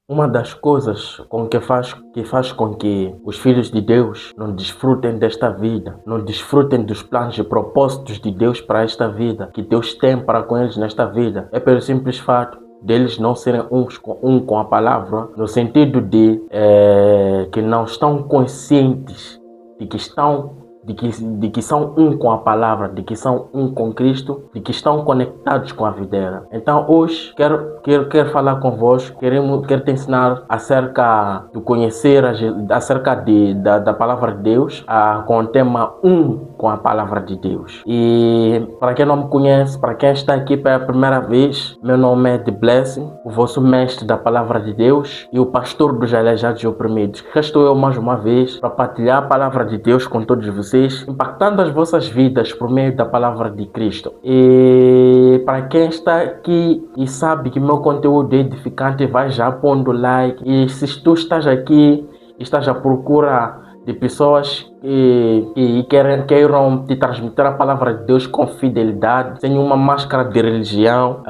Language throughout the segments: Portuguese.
Uma das coisas que faz com que os filhos de Deus não desfrutem desta vida, não desfrutem dos planos e propósitos de Deus para esta vida, que Deus tem para com eles nesta vida, é pelo simples fato deles não serem um com a palavra, no sentido de que não estão conscientes de que são um com a palavra, de que são um com Cristo, de que estão conectados com a videira. Então hoje quero falar convosco, quero te ensinar acerca do conhecer, acerca da palavra de Deus, com o tema com a palavra de Deus. E para quem não me conhece, para quem está aqui pela primeira vez, meu nome é The Blessing, o vosso mestre da palavra de Deus e o pastor dos aleijados e oprimidos. Cá estou eu mais uma vez para partilhar a palavra de Deus com todos vocês, impactando as vossas vidas por meio da palavra de Cristo. E para quem está aqui e sabe que meu conteúdo é edificante, vai já pondo like. E se tu estás aqui, estás à procura de pessoas que queiram te transmitir a palavra de Deus com fidelidade, sem nenhuma máscara de religião,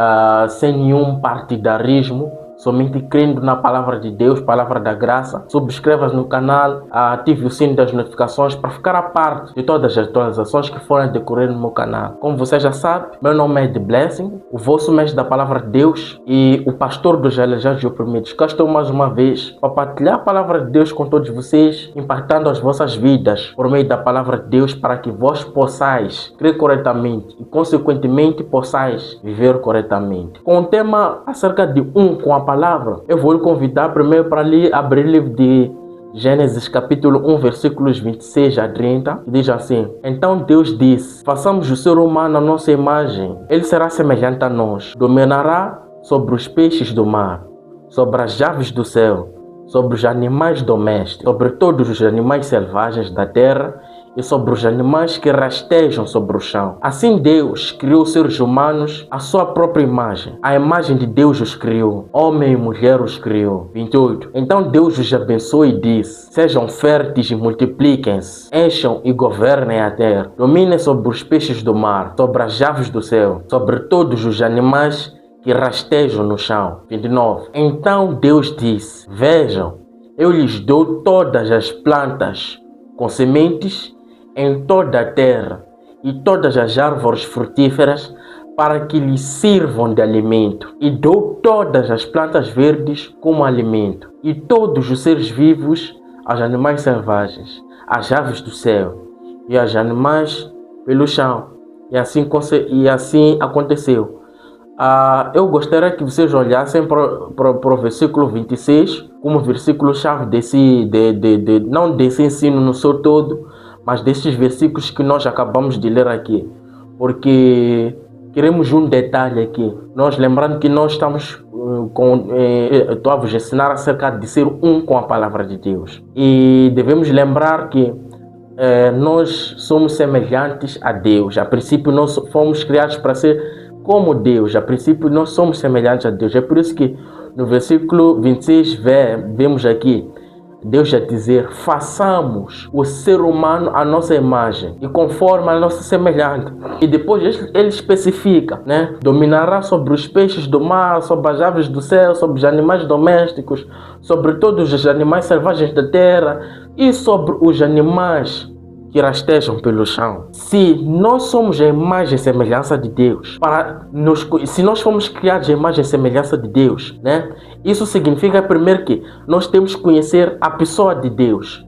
sem nenhum partidarismo, somente crendo na palavra de Deus, palavra da graça, subscrevas no canal, ative o sino das notificações para ficar a parte de todas as atualizações que forem decorrer no meu canal. Como você já sabe, meu nome é The Blessing, o vosso mestre da palavra de Deus e o pastor dos aleijados e oprimidos. Cá estou mais uma vez para partilhar a palavra de Deus com todos vocês, impactando as vossas vidas por meio da palavra de Deus, para que vós possais crer corretamente e consequentemente possais viver corretamente. Com o tema acerca de com a palavra, eu vou lhe convidar primeiro para abrir o livro de Gênesis capítulo 1, versículos 26 a 30, que diz assim: Então Deus disse: façamos o ser humano à nossa imagem, ele será semelhante a nós, dominará sobre os peixes do mar, sobre as aves do céu, sobre os animais domésticos, sobre todos os animais selvagens da terra e sobre os animais que rastejam sobre o chão. Assim Deus criou os seres humanos à sua própria imagem. A imagem de Deus os criou. Homem e mulher os criou. 28. Então Deus os abençoou e disse: sejam férteis e multipliquem-se, encham e governem a terra. Dominem sobre os peixes do mar, sobre as aves do céu, sobre todos os animais que rastejam no chão. 29. Então Deus disse: vejam, eu lhes dou todas as plantas com sementes em toda a terra e todas as árvores frutíferas para que lhes sirvam de alimento, e dou todas as plantas verdes como alimento, e todos os seres vivos, aos animais selvagens, às aves do céu e aos animais pelo chão. E assim aconteceu. Eu gostaria que vocês olhassem para o versículo 26 como versículo-chave não desse ensino no seu todo, mas desses versículos que nós acabamos de ler aqui. Porque queremos um detalhe aqui. Nós lembrando que nós estamos estou a vos ensinar acerca de ser com a palavra de Deus. E devemos lembrar que nós somos semelhantes a Deus. A princípio nós fomos criados para ser como Deus. A princípio nós somos semelhantes a Deus. É por isso que no versículo 26 vemos aqui Deus a dizer: façamos o ser humano à nossa imagem e conforme a nossa semelhança. E depois ele especifica, né? Dominará sobre os peixes do mar, sobre as aves do céu, sobre os animais domésticos, sobre todos os animais selvagens da terra e sobre os animais que rastejam pelo chão. Se nós somos a imagem e semelhança de Deus, se nós fomos criados a imagem e semelhança de Deus, né? Isso significa primeiro que nós temos que conhecer a pessoa de Deus.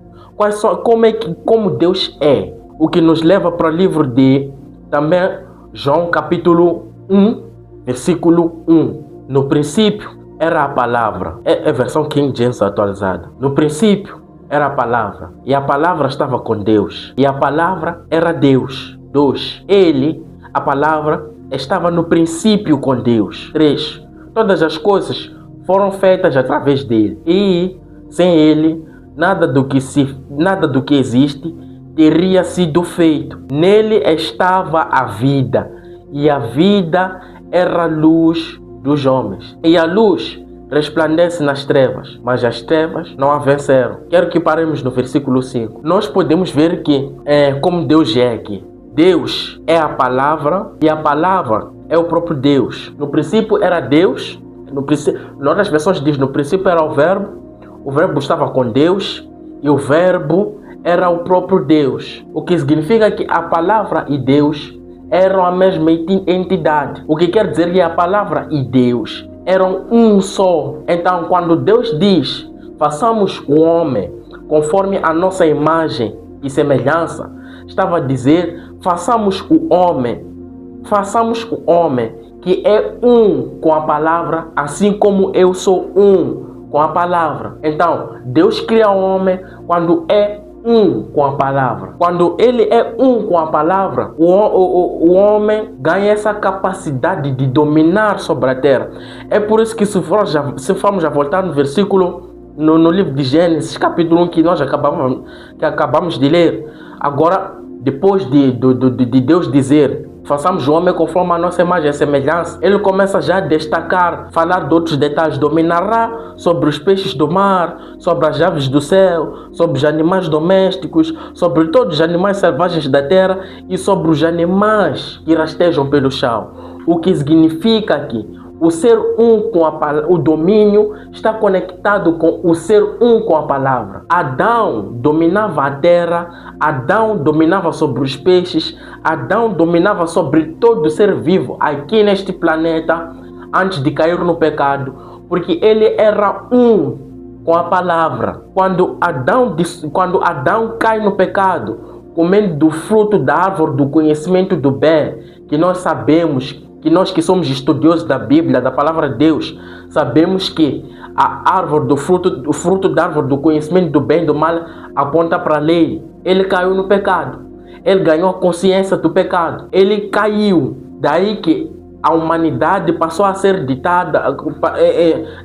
Como Deus é. O que nos leva para o livro de também João capítulo 1, versículo 1. No princípio era a palavra. É a versão King James atualizada. No princípio era a palavra, e a palavra estava com Deus, e a palavra era Deus. 2. Ele, a palavra, estava no princípio com Deus. 3. Todas as coisas foram feitas através dele, e sem ele, nada do que existe teria sido feito. Nele estava a vida, e a vida era a luz dos homens. E a luz resplandece nas trevas, mas as trevas não a venceram. Quero que paremos no versículo 5. Nós podemos ver que como Deus é aqui. Deus é a palavra e a palavra é o próprio Deus. No princípio era Deus, Em outras versões diz, no princípio era o verbo estava com Deus e o verbo era o próprio Deus. O que significa que a palavra e Deus eram a mesma entidade. O que quer dizer que a palavra e Deus eram um só. Então, quando Deus diz, façamos o homem conforme a nossa imagem e semelhança, estava a dizer, façamos o homem que é um com a palavra, assim como eu sou um com a palavra. Então, Deus cria o homem quando é um com a palavra. Quando ele é um com a palavra, o homem ganha essa capacidade de dominar sobre a terra. É por isso que se formos a voltar no versículo, no livro de Gênesis, capítulo 1, que nós acabamos de ler, agora, depois de Deus dizer, façamos o homem conforme a nossa imagem e semelhança, ele começa já a destacar, falar de outros detalhes. Dominará sobre os peixes do mar, sobre as aves do céu, sobre os animais domésticos, sobre todos os animais selvagens da terra e sobre os animais que rastejam pelo chão. O que significa que o ser um com a palavra, o domínio está conectado com o ser um com a palavra. Adão dominava a terra, Adão dominava sobre os peixes, Adão dominava sobre todo ser vivo aqui neste planeta antes de cair no pecado, porque ele era um com a palavra. Quando Adão cai no pecado, comendo do fruto da árvore do conhecimento do bem, que nós sabemos, que nós que somos estudiosos da Bíblia, da palavra de Deus, sabemos que a árvore o fruto da árvore do conhecimento do bem e do mal aponta para a lei. Ele caiu no pecado. Ele ganhou a consciência do pecado. Ele caiu. Daí que a humanidade passou a ser ditada.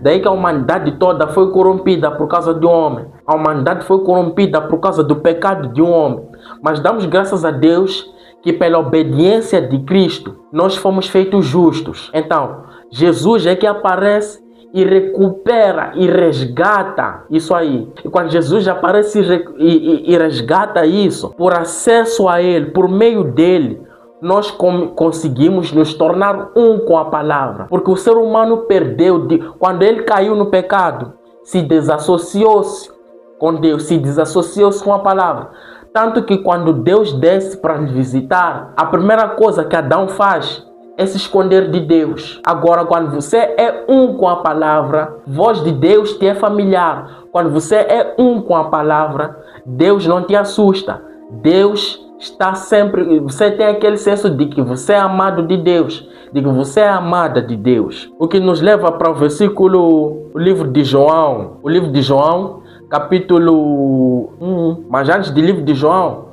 Daí que a humanidade toda foi corrompida por causa de um homem. A humanidade foi corrompida por causa do pecado de um homem. Mas damos graças a Deus que pela obediência de Cristo nós fomos feitos justos. Então, Jesus é que aparece e recupera e resgata isso aí. E quando Jesus aparece e resgata isso, por acesso a Ele, por meio dele, nós conseguimos nos tornar um com a palavra. Porque o ser humano perdeu, quando ele caiu no pecado, se desassociou-se com Deus, se desassociou-se com a palavra. Tanto que quando Deus desce para lhe visitar, a primeira coisa que Adão faz é se esconder de Deus. Agora, quando você é um com a palavra, voz de Deus te é familiar. Quando você é um com a palavra, Deus não te assusta. Deus está sempre... Você tem aquele senso de que você é amado de Deus, de que você é amada de Deus. O que nos leva para o livro de João. O livro de João, capítulo 1. Mas antes do livro de João,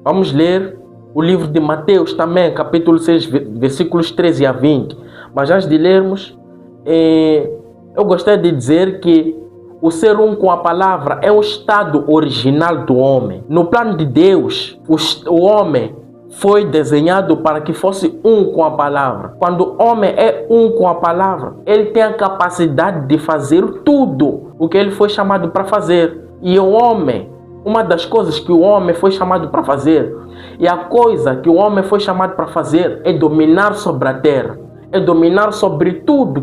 vamos ler o livro de Mateus também, capítulo 6, versículos 13 a 20. Mas antes de lermos, eu gostaria de dizer que o ser um com a palavra é um estado original do homem. No plano de Deus, o homem foi desenhado para que fosse um com a palavra. Quando o homem é um com a palavra, ele tem a capacidade de fazer tudo o que ele foi chamado para fazer. E o homem, uma das coisas que o homem foi chamado para fazer, e a coisa que o homem foi chamado para fazer é dominar sobre a terra, é dominar sobre tudo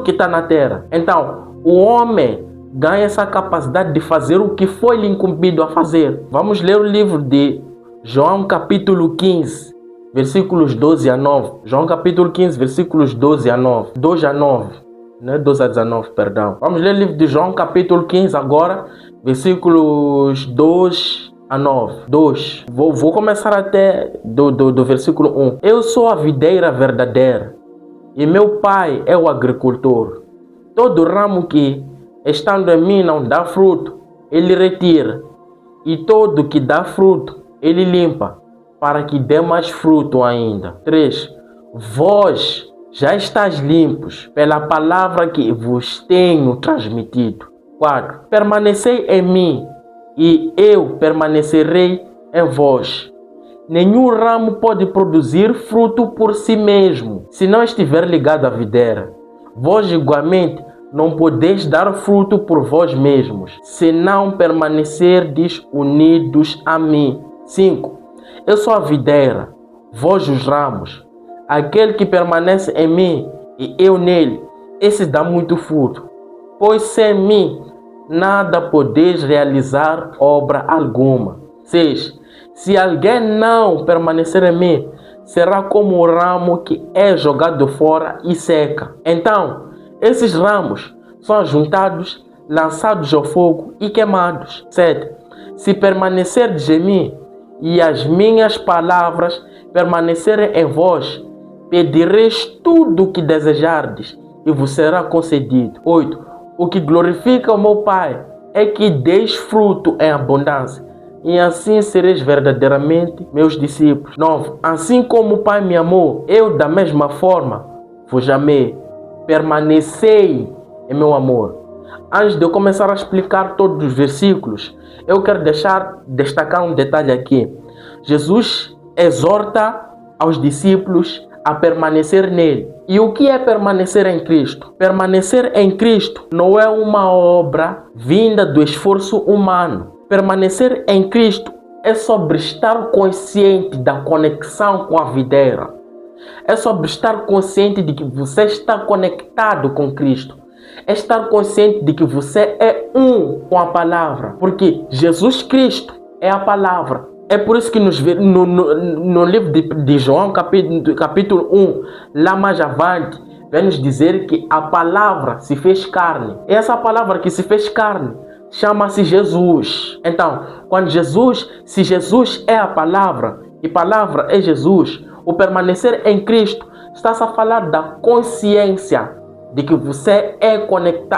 que está na terra. Então, o homem ganha essa capacidade de fazer o que foi lhe incumbido a fazer. Vamos ler o livro de João capítulo 15, versículos 12 a 9. João capítulo 15, versículos 12 a 9. 2 a 9. Não é 12 a 19, perdão. Vamos ler o livro de João capítulo 15 agora, versículos 2 a 9. 2. Vou começar até do versículo 1. Eu sou a videira verdadeira e meu pai é o agricultor. Todo ramo que, estando em mim, não dá fruto, ele retira. E todo que dá fruto, ele limpa, para que dê mais fruto ainda. 3. Vós já estáis limpos pela palavra que vos tenho transmitido. 4. Permanecei em mim, e eu permanecerei em vós. Nenhum ramo pode produzir fruto por si mesmo, se não estiver ligado à videira. Vós igualmente não podeis dar fruto por vós mesmos, se não permanecerdes unidos a mim. 5. Eu sou a videira, vós os ramos. Aquele que permanece em mim e eu nele, esse dá muito fruto. Pois sem mim nada podeis realizar obra alguma. 6. Se alguém não permanecer em mim, será como o ramo que é jogado fora e seca. Então, esses ramos são juntados, lançados ao fogo e queimados. 7. Se permanecerdes em mim e as minhas palavras permanecerem em vós, pedireis tudo o que desejardes e vos será concedido. 8. O que glorifica o meu Pai é que deis fruto em abundância, e assim sereis verdadeiramente meus discípulos. 9. Assim como o Pai me amou, eu da mesma forma vos amei. Permanecei em meu amor. Antes de eu começar a explicar todos os versículos, eu quero destacar um detalhe aqui. Jesus exorta aos discípulos a permanecer nele. E o que é permanecer em Cristo? Permanecer em Cristo não é uma obra vinda do esforço humano. Permanecer em Cristo é sobre estar consciente da conexão com a videira. É sobre estar consciente de que você está conectado com Cristo. É estar consciente de que você é um com a palavra. Porque Jesus Cristo é a palavra. É por isso que no livro de João, capítulo 1, lá mais avante, vem nos dizer que a palavra se fez carne. E essa palavra que se fez carne chama-se Jesus. Então, se Jesus é a palavra e palavra é Jesus, o permanecer em Cristo está-se a falar da consciência de que você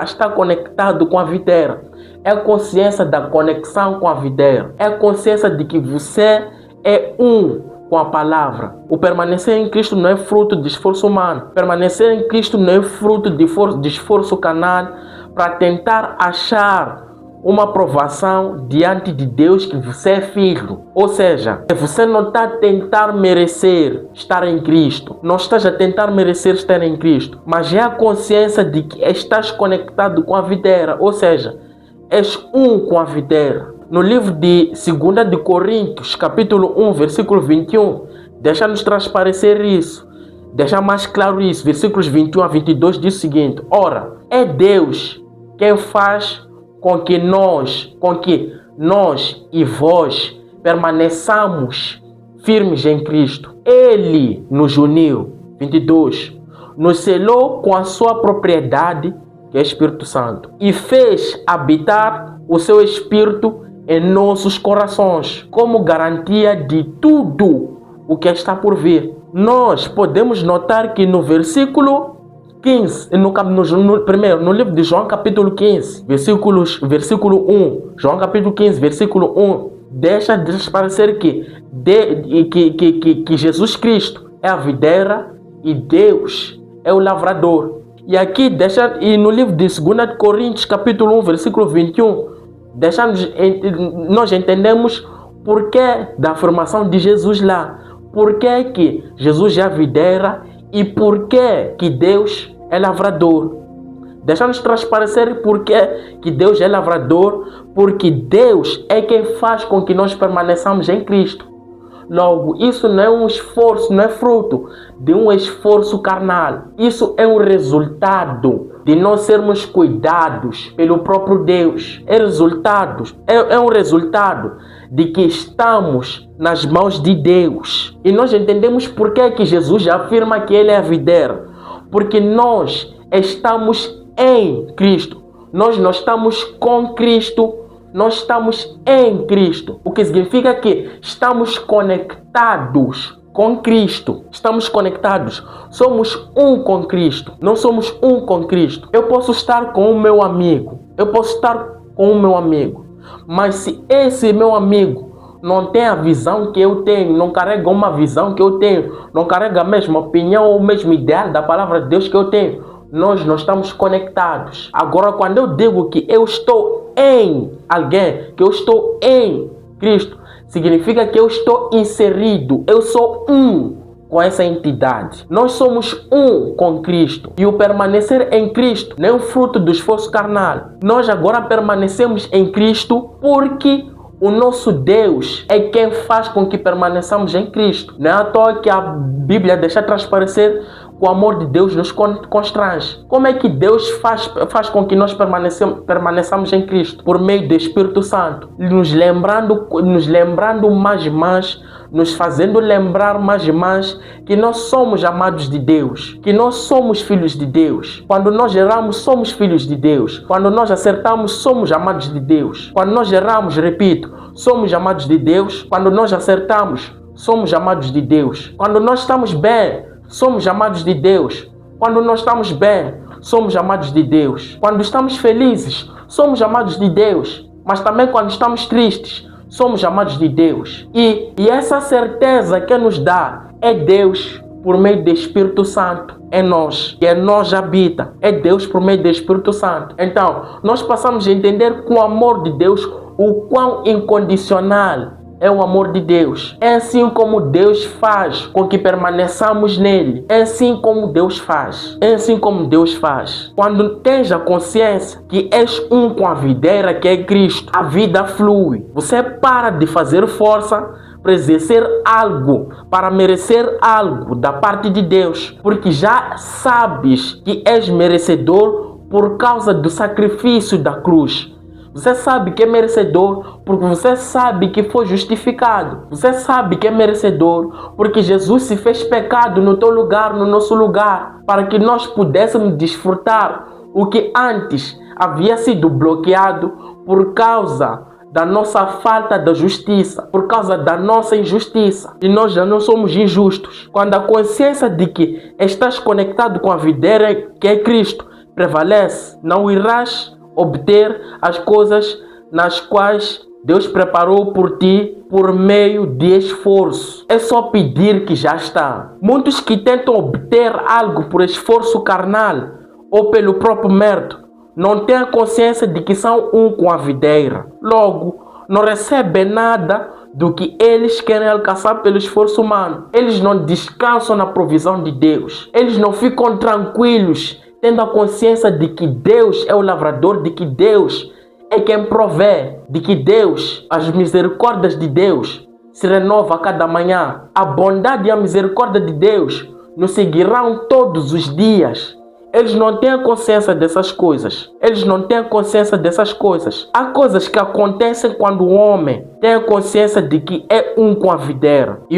está conectado com a videira. É a consciência da conexão com a videira. É a consciência de que você é um com a palavra. O permanecer em Cristo não é fruto de esforço humano. Permanecer em Cristo não é fruto de esforço carnal para tentar achar uma aprovação diante de Deus que você é filho. Ou seja, você não está a tentar merecer estar em Cristo. Não estás a tentar merecer estar em Cristo. Mas é a consciência de que estás conectado com a videira. Ou seja, és um com a videira. No livro de 2 de Coríntios, capítulo 1, versículo 21, deixa-nos transparecer isso. Deixa mais claro isso. Versículos 21 a 22 diz o seguinte: ora, é Deus quem faz com que nós e vós permaneçamos firmes em Cristo. Ele nos uniu. 22. Nos selou com a sua propriedade, que é o Espírito Santo, e fez habitar o seu Espírito em nossos corações, como garantia de tudo o que está por vir. Nós podemos notar que no versículo 15, no livro de João capítulo 15, versículo 1, João capítulo 15, versículo 1, deixa de transparecer que Jesus Cristo é a videira e Deus é o lavrador. E no livro de 2 Coríntios capítulo 1, versículo 21, nós entendemos por que da afirmação de Jesus lá, por que Jesus é a videira e por que Deus é lavrador. Deixa-nos transparecer por que Deus é lavrador, porque Deus é quem faz com que nós permaneçamos em Cristo. Logo, isso não é um esforço, não é fruto de um esforço carnal. Isso é um resultado de nós sermos cuidados pelo próprio Deus. É um resultado de que estamos nas mãos de Deus. E nós entendemos por que Jesus afirma que Ele é a videira. Porque nós estamos em Cristo. Nós não estamos com Cristo. Nós estamos em Cristo, o que significa que estamos conectados com Cristo. Estamos conectados. Somos um com Cristo. Não somos um com Cristo. Eu posso estar com o meu amigo. Mas se esse meu amigo não tem a visão que eu tenho, não carrega uma visão que eu tenho, não carrega a mesma opinião ou o mesmo ideal da palavra de Deus que eu tenho, nós não estamos conectados. Agora, quando eu digo que eu estou em alguém, que eu estou em Cristo, significa que eu estou inserido, eu sou um com essa entidade. Nós somos um com Cristo. E o permanecer em Cristo não é um fruto do esforço carnal. Nós agora permanecemos em Cristo porque o nosso Deus é quem faz com que permaneçamos em Cristo. Não é à toa que a Bíblia deixa transparecer que o amor de Deus nos constrange. Como é que Deus faz com que nós permaneçamos em Cristo? Por meio do Espírito Santo, nos lembrando mais e mais, nos fazendo lembrar mais e mais que nós somos amados de Deus, que nós somos filhos de Deus. Quando nós erramos, somos filhos de Deus. Quando nós acertamos, somos amados de Deus. Quando nós erramos, repito, somos amados de Deus. Quando nós acertamos, somos amados de Deus. Quando nós estamos bem, somos amados de Deus. Quando nós estamos bem, somos amados de Deus. Quando estamos felizes, somos amados de Deus. Mas também quando estamos tristes, somos amados de Deus. E essa certeza que nos dá é Deus por meio do Espírito Santo em nós, que em nós habita. É Deus por meio do Espírito Santo. Então, nós passamos a entender com o amor de Deus o quão incondicional é o amor de Deus. É assim como Deus faz com que permaneçamos nele. É assim como Deus faz. É assim como Deus faz. Quando tens a consciência que és um com a videira que é Cristo, a vida flui. Você para de fazer força para exercer algo, para merecer algo da parte de Deus, porque já sabes que és merecedor por causa do sacrifício da cruz. Você sabe que é merecedor porque você sabe que foi justificado. Você sabe que é merecedor porque Jesus se fez pecado no teu lugar, no nosso lugar, para que nós pudéssemos desfrutar o que antes havia sido bloqueado por causa da nossa falta de justiça, por causa da nossa injustiça. E nós já não somos injustos. Quando a consciência de que estás conectado com a videira que é Cristo prevalece, não irás obter as coisas nas quais Deus preparou por ti por meio de esforço. É só pedir que já está. Muitos que tentam obter algo por esforço carnal ou pelo próprio mérito não têm a consciência de que são um com a videira. Logo, não recebem nada do que eles querem alcançar pelo esforço humano. Eles não descansam na provisão de Deus. Eles não ficam tranquilos tendo a consciência de que Deus é o lavrador, de que Deus é quem provê, de que Deus, as misericórdias de Deus se renovam a cada manhã. A bondade e a misericórdia de Deus nos seguirão todos os dias. Eles não têm a consciência dessas coisas. Eles não têm a consciência dessas coisas. Há coisas que acontecem quando o homem tem a consciência de que é um com a videira. E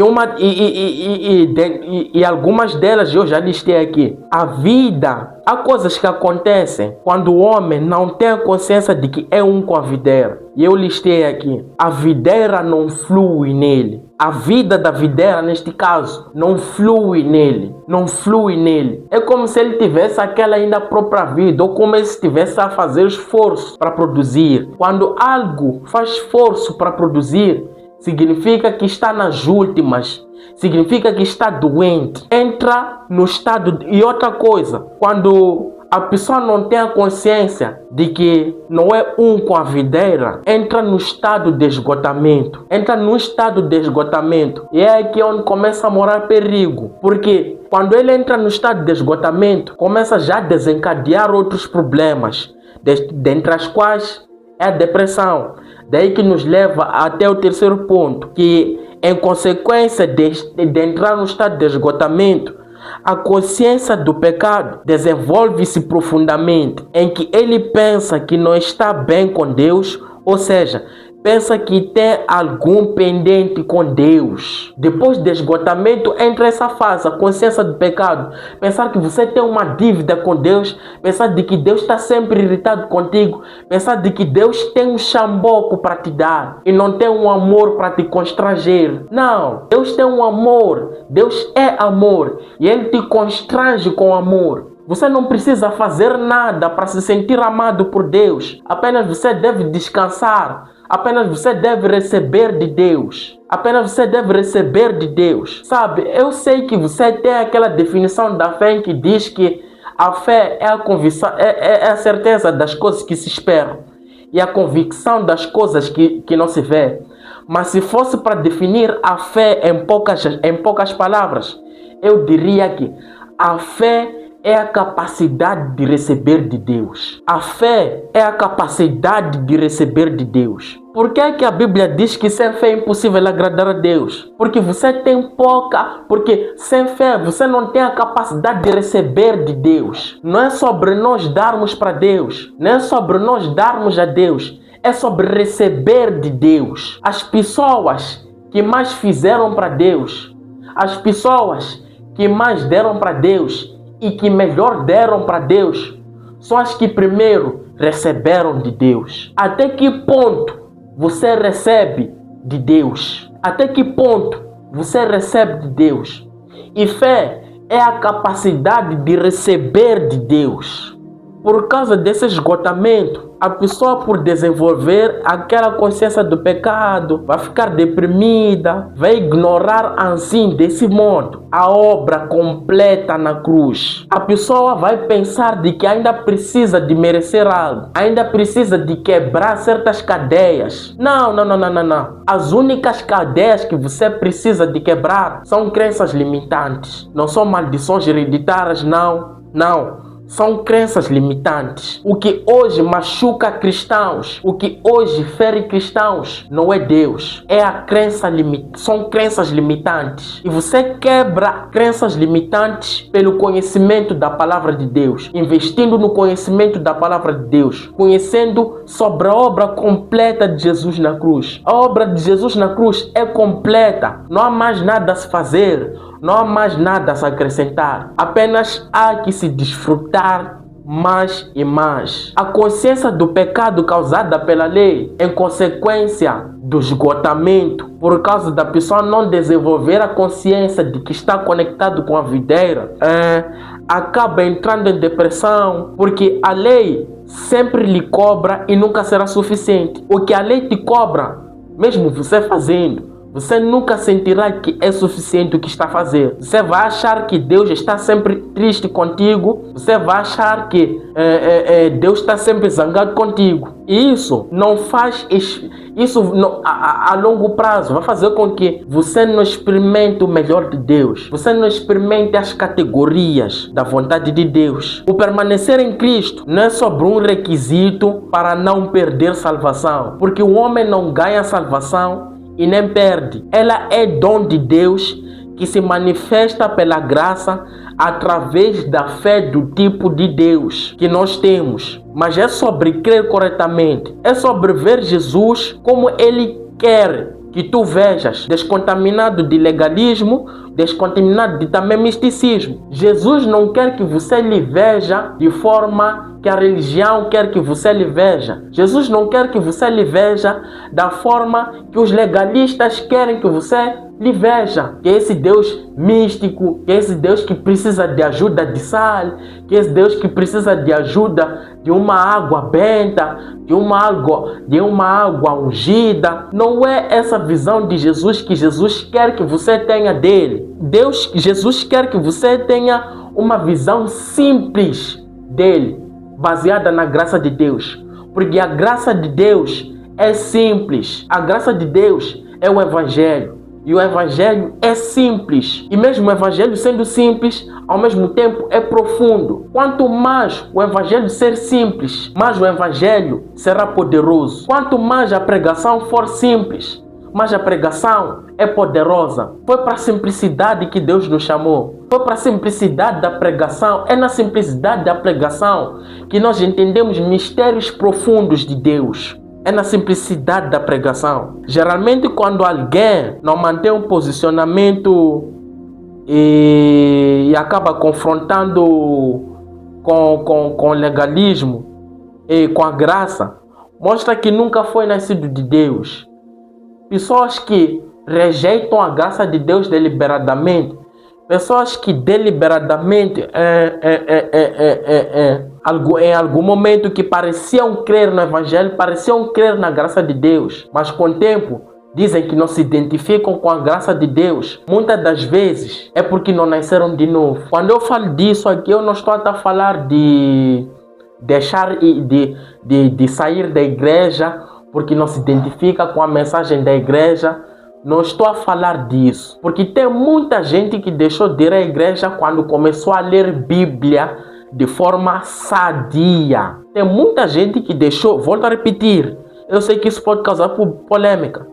algumas delas eu já listei aqui. A vida. Há coisas que acontecem quando o homem não tem a consciência de que é um com a videira. E eu listei aqui. A videira não flui nele. A vida da videira, neste caso, não flui nele. Não flui nele. É como se ele tivesse aquela ainda própria vida, ou como se estivesse a fazer esforço para produzir. Quando algo faz esforço para produzir, significa que está nas últimas. Significa que está doente. Entra no estado. E outra coisa, quando a pessoa não tem a consciência de que não é um com a videira, entra no estado de esgotamento. Entra no estado de esgotamento. E é aqui onde começa a morar perigo. Porque quando ele entra no estado de esgotamento, começa já a desencadear outros problemas, dentre as quais é a depressão. Daí que nos leva até o terceiro ponto, que em consequência de entrar no estado de esgotamento, a consciência do pecado desenvolve-se profundamente, em que ele pensa que não está bem com Deus, ou seja, pensa que tem algum pendente com Deus. Depois do esgotamento, entra essa fase, a consciência do pecado. Pensar que você tem uma dívida com Deus, pensar de que Deus está sempre irritado contigo, pensar de que Deus tem um chamboco para te dar e não tem um amor para te constranger. Não, Deus tem um amor, Deus é amor e Ele te constrange com amor. Você não precisa fazer nada para se sentir amado por Deus. Apenas você deve descansar. Apenas você deve receber de Deus. Apenas você deve receber de Deus. Sabe, eu sei que você tem aquela definição da fé em que diz que a fé é a convicção, é a certeza das coisas que se esperam e a convicção das coisas que não se vê. Mas se fosse para definir a fé em poucas palavras, eu diria que a fé é a capacidade de receber de Deus. A fé é a capacidade de receber de Deus. Por que é que a Bíblia diz que sem fé é impossível agradar a Deus? Porque você tem pouca, porque sem fé você não tem a capacidade de receber de Deus. Não é sobre nós darmos para Deus, não é sobre nós darmos a Deus, é sobre receber de Deus. As pessoas que mais fizeram para Deus, as pessoas que mais deram para Deus e que melhor deram para Deus, são as que primeiro receberam de Deus. Até que ponto você recebe de Deus? Até que ponto você recebe de Deus? E fé é a capacidade de receber de Deus. Por causa desse esgotamento, a pessoa, por desenvolver aquela consciência do pecado, vai ficar deprimida, vai ignorar assim, desse modo, a obra completa na cruz. A pessoa vai pensar de que ainda precisa de merecer algo, ainda precisa de quebrar certas cadeias. Não. As únicas cadeias que você precisa de quebrar são crenças limitantes. Não são maldições hereditárias, não. São crenças limitantes. O que hoje machuca cristãos, o que hoje fere cristãos, não é Deus. É a crença são crenças limitantes. E você quebra crenças limitantes pelo conhecimento da palavra de Deus. Investindo no conhecimento da palavra de Deus. Conhecendo sobre a obra completa de Jesus na cruz. A obra de Jesus na cruz é completa. Não há mais nada a se fazer. Não há mais nada a se acrescentar. Apenas há que se desfrutar mais e mais. A consciência do pecado causada pela lei, em consequência do esgotamento, por causa da pessoa não desenvolver a consciência de que está conectado com a videira, acaba entrando em depressão, porque a lei sempre lhe cobra e nunca será suficiente. O que a lei te cobra, mesmo você fazendo, você nunca sentirá que é suficiente o que está a fazer. Você vai achar que Deus está sempre triste contigo. Você vai achar que Deus está sempre zangado contigo. E isso não faz... a longo prazo vai fazer com que você não experimente o melhor de Deus. Você não experimente as categorias da vontade de Deus. O permanecer em Cristo não é sobre um requisito para não perder salvação. Porque o homem não ganha salvação e nem perde. Ela é dom de Deus que se manifesta pela graça através da fé do tipo de Deus que nós temos. Mas é sobre crer corretamente. É sobre ver Jesus como Ele quer que tu vejas, descontaminado de legalismo, descontaminado de também misticismo. Jesus não quer que você lhe veja de forma que a religião quer que você lhe veja. Jesus não quer que você lhe veja da forma que os legalistas querem que você lhe veja. Que esse Deus místico, que esse Deus que precisa de ajuda de sal, que esse Deus que precisa de ajuda de uma água benta, de uma água ungida. Não é essa visão de Jesus que Jesus quer que você tenha dele. Jesus quer que você tenha uma visão simples dele, baseada na graça de Deus. Porque a graça de Deus é simples. A graça de Deus é o Evangelho. E o Evangelho é simples. E mesmo o Evangelho sendo simples, ao mesmo tempo é profundo. Quanto mais o Evangelho ser simples, mais o Evangelho será poderoso. Quanto mais a pregação for simples, mais a pregação é poderosa. Foi para a simplicidade que Deus nos chamou. Foi para a simplicidade da pregação. É na simplicidade da pregação que nós entendemos mistérios profundos de Deus. É na simplicidade da pregação. Geralmente, quando alguém não mantém um posicionamento e acaba confrontando com o legalismo e com a graça, mostra que nunca foi nascido de Deus. Pessoas que rejeitam a graça de Deus deliberadamente, pessoas que deliberadamente em algum momento que pareciam crer no Evangelho, pareciam crer na graça de Deus, mas com o tempo dizem que não se identificam com a graça de Deus. Muitas das vezes é porque não nasceram de novo. Quando eu falo disso aqui, eu não estou a falar de deixar de sair da igreja porque não se identifica com a mensagem da igreja, Não estou a falar disso, porque tem muita gente que deixou de ir à igreja quando começou a ler Bíblia de forma sadia. Tem muita gente que deixou, volto a repetir, eu sei que isso pode causar polêmica,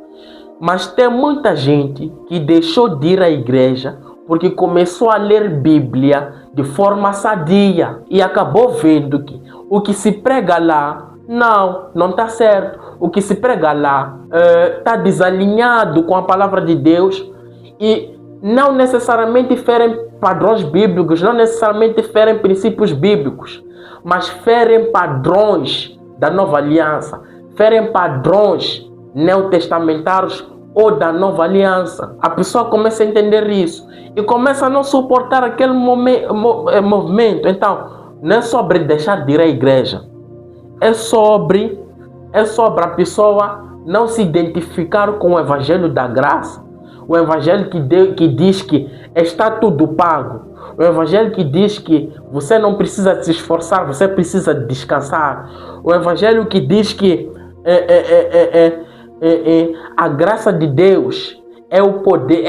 mas tem muita gente que deixou de ir à igreja porque começou a ler Bíblia de forma sadia e acabou vendo que o que se prega lá não está certo. O que se prega lá está desalinhado com a palavra de Deus e não necessariamente ferem padrões bíblicos, não necessariamente ferem princípios bíblicos, mas ferem padrões da nova aliança, ferem padrões neotestamentários ou da nova aliança. A pessoa começa a entender isso e começa a não suportar aquele movimento. Então, não é sobre deixar de ir à igreja, é sobre a pessoa não se identificar com o evangelho da graça, o evangelho que diz que está tudo pago, o evangelho que diz que você não precisa se esforçar, você precisa descansar, o evangelho que diz que a graça de Deus é o poder,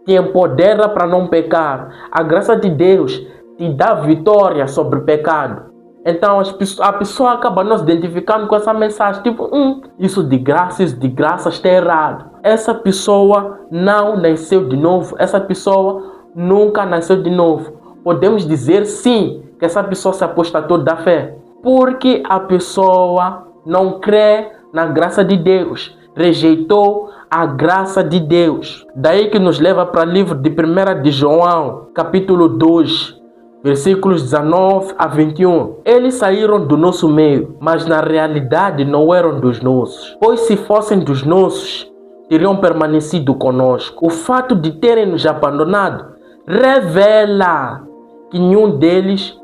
te empodera para não pecar. A graça de Deus te dá vitória sobre o pecado. Então a pessoa acaba não se identificando com essa mensagem, tipo, isso de graça está errado. Essa pessoa não nasceu de novo, essa pessoa nunca nasceu de novo. Podemos dizer sim que essa pessoa se apostatou da fé, porque a pessoa não crê na graça de Deus, rejeitou a graça de Deus. Daí que nos leva para o livro de 1 de João, capítulo 2, versículos 19 a 21. Eles saíram do nosso meio, mas na realidade não eram dos nossos. Pois se fossem dos nossos, teriam permanecido conosco. O fato de terem nos abandonado revela que nenhum deles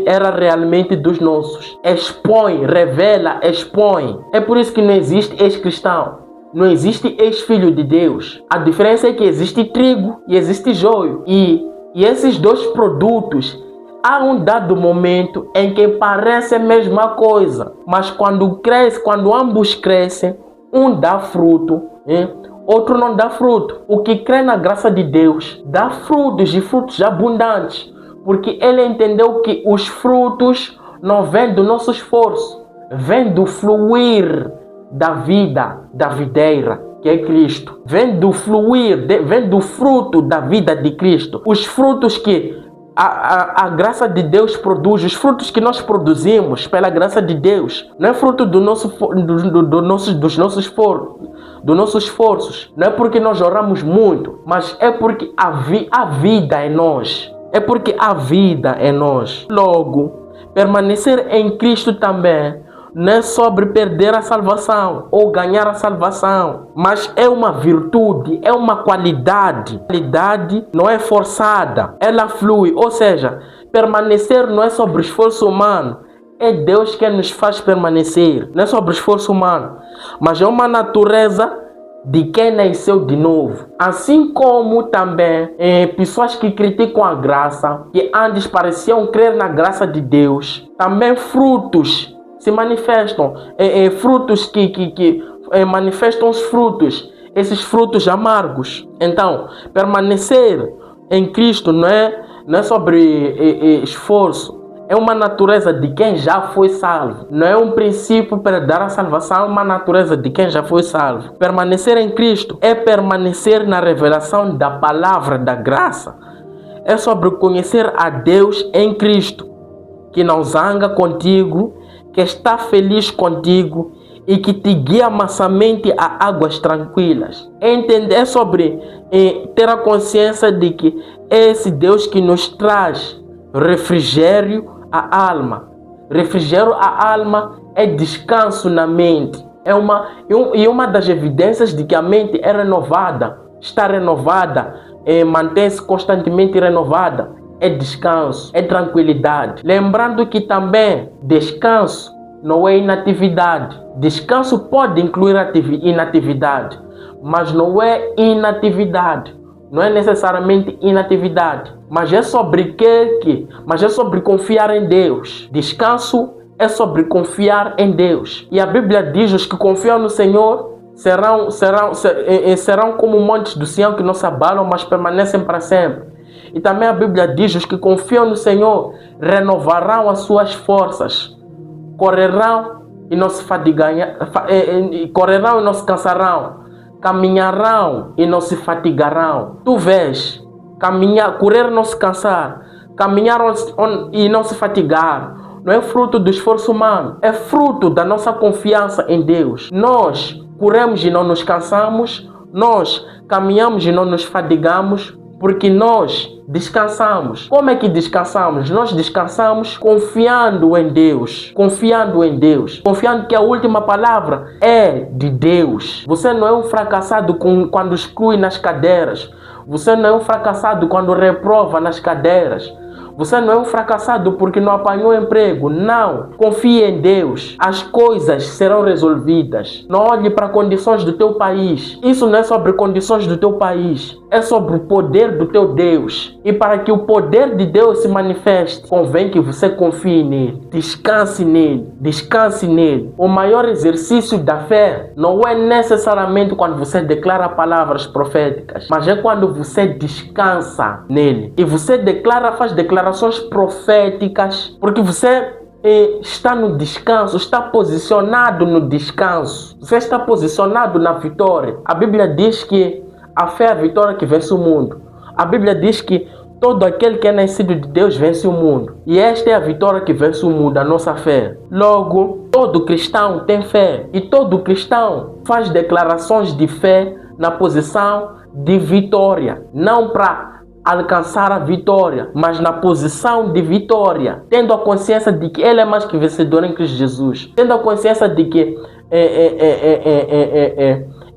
era realmente dos nossos. Revela. É por isso que não existe ex-cristão, não existe ex-filho de Deus. A diferença é que existe trigo e existe joio. E esses dois produtos, há um dado momento em que parece a mesma coisa, mas quando ambos crescem, um dá fruto, outro não dá fruto. O que crê na graça de Deus dá frutos e frutos abundantes, porque ele entendeu que os frutos não vêm do nosso esforço, vêm do fluir da vida, da videira, que é Cristo. Vem do fruto da vida de Cristo. Os frutos que a graça de Deus produz, os frutos que nós produzimos pela graça de Deus, não é fruto dos nossos esforços, não é porque nós oramos muito, mas é porque a vida é nós. É porque a vida é nós. Logo, permanecer em Cristo também não é sobre perder a salvação ou ganhar a salvação, mas é uma virtude, é uma qualidade. A qualidade não é forçada, ela flui. Ou seja, permanecer não é sobre esforço humano, é Deus que nos faz permanecer. Não é sobre esforço humano, mas é uma natureza de quem nasceu de novo. Assim como também pessoas que criticam a graça, que antes pareciam crer na graça de Deus, também frutos se manifestam, frutos que manifestam os frutos, esses frutos amargos. Então, permanecer em Cristo não é sobre esforço, é uma natureza de quem já foi salvo. Não é um princípio para dar a salvação, é uma natureza de quem já foi salvo. Permanecer em Cristo é permanecer na revelação da palavra da graça. É sobre conhecer a Deus em Cristo, que não zanga contigo, que está feliz contigo e que te guia mansamente a águas tranquilas. Entender sobre ter a consciência de que esse Deus que nos traz refrigério à alma. Refrigério à alma é descanso na mente. Uma das evidências de que a mente é renovada, está renovada, mantém-se constantemente renovada, é descanso, é tranquilidade. Lembrando que também descanso não é inatividade. Descanso pode incluir inatividade, mas não é inatividade. Não é necessariamente inatividade, mas é sobre mas é sobre confiar em Deus. Descanso é sobre confiar em Deus. E a Bíblia diz: os que confiam no Senhor serão como montes do Sião que não se abalam, mas permanecem para sempre. E também a Bíblia diz: os que confiam no Senhor renovarão as suas forças, correrão e não se correrão e não se cansarão, caminharão e não se fatigarão. Tu vês, correr e não se cansar, caminhar e não se fatigar. Não é fruto do esforço humano, é fruto da nossa confiança em Deus. Nós corremos e não nos cansamos, nós caminhamos e não nos fatigamos, porque nós descansamos. Como é que descansamos? Nós descansamos confiando em Deus, confiando que a última palavra é de Deus. Você não é um fracassado quando exclui nas cadeiras. Você não é um fracassado quando reprova nas cadeiras. Você não é um fracassado porque não apanhou emprego. Não. Confie em Deus. As coisas serão resolvidas. Não olhe para condições do teu país. Isso não é sobre condições do teu país. É sobre o poder do teu Deus. E para que o poder de Deus se manifeste, convém que você confie nele. Descanse nele. Descanse nele. O maior exercício da fé não é necessariamente quando você declara palavras proféticas, mas é quando você descansa nele. E você faz declarações proféticas, porque você está no descanso, está posicionado no descanso. Você está posicionado na vitória. A Bíblia diz que a fé é a vitória que vence o mundo. A Bíblia diz que todo aquele que é nascido de Deus vence o mundo. E esta é a vitória que vence o mundo, a nossa fé. Logo, todo cristão tem fé. E todo cristão faz declarações de fé na posição de vitória. Não para alcançar a vitória, mas na posição de vitória. Tendo a consciência de que ele é mais que vencedor em Cristo Jesus. Tendo a consciência de que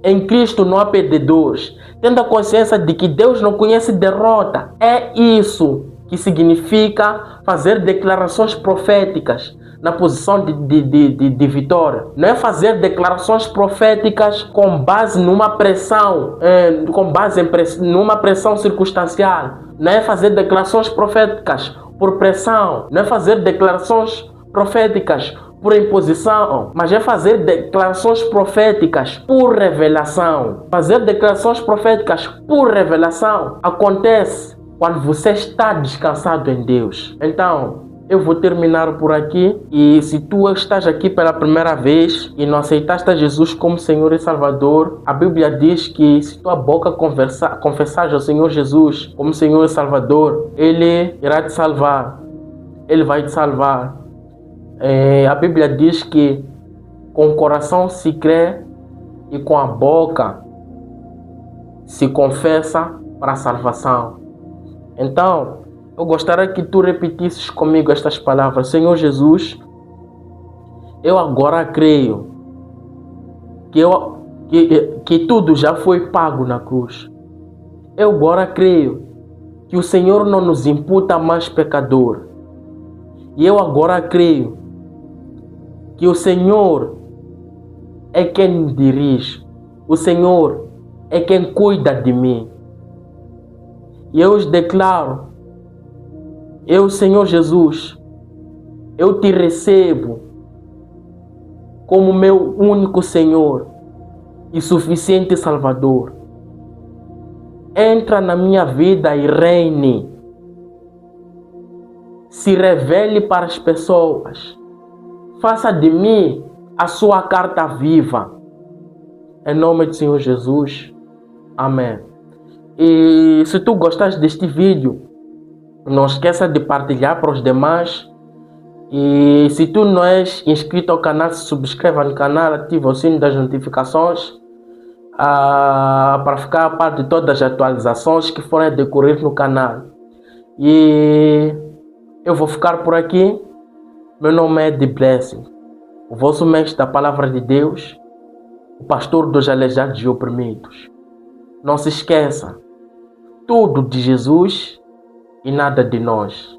em Cristo não há perdedores. Tendo a consciência de que Deus não conhece derrota. É isso que significa fazer declarações proféticas na posição de vitória. Não é fazer declarações proféticas com base numa pressão, numa pressão circunstancial. Não é fazer declarações proféticas por pressão. Não é fazer declarações proféticas por imposição, mas é fazer declarações proféticas por revelação. Fazer declarações proféticas por revelação acontece quando você está descansado em Deus. Então, eu vou terminar por aqui. E se tu estás aqui pela primeira vez e não aceitaste a Jesus como Senhor e Salvador, a Bíblia diz que se tua boca confessar ao Senhor Jesus como Senhor e Salvador, Ele irá te salvar. Ele vai te salvar. A Bíblia diz que com o coração se crê e com a boca se confessa para a salvação. Então, eu gostaria que tu repetisses comigo estas palavras. Senhor Jesus, eu agora creio que tudo já foi pago na cruz. Eu agora creio que o Senhor não nos imputa mais pecador. E eu agora creio que o Senhor é quem me dirige. O Senhor é quem cuida de mim. E eu os declaro: eu, Senhor Jesus, eu te recebo como meu único Senhor e suficiente Salvador. Entra na minha vida e reine. Se revele para as pessoas. Faça de mim a sua carta viva. Em nome do Senhor Jesus. Amém. E se tu gostaste deste vídeo, não esqueça de partilhar para os demais. E se tu não és inscrito ao canal, se subscreva no canal, ativa o sino das notificações para ficar a par de todas as atualizações que forem decorrer no canal. E eu vou ficar por aqui. Meu nome é The Blessing, o vosso mestre da palavra de Deus, o pastor dos aleijados e oprimidos. Não se esqueça, tudo de Jesus e nada de nós.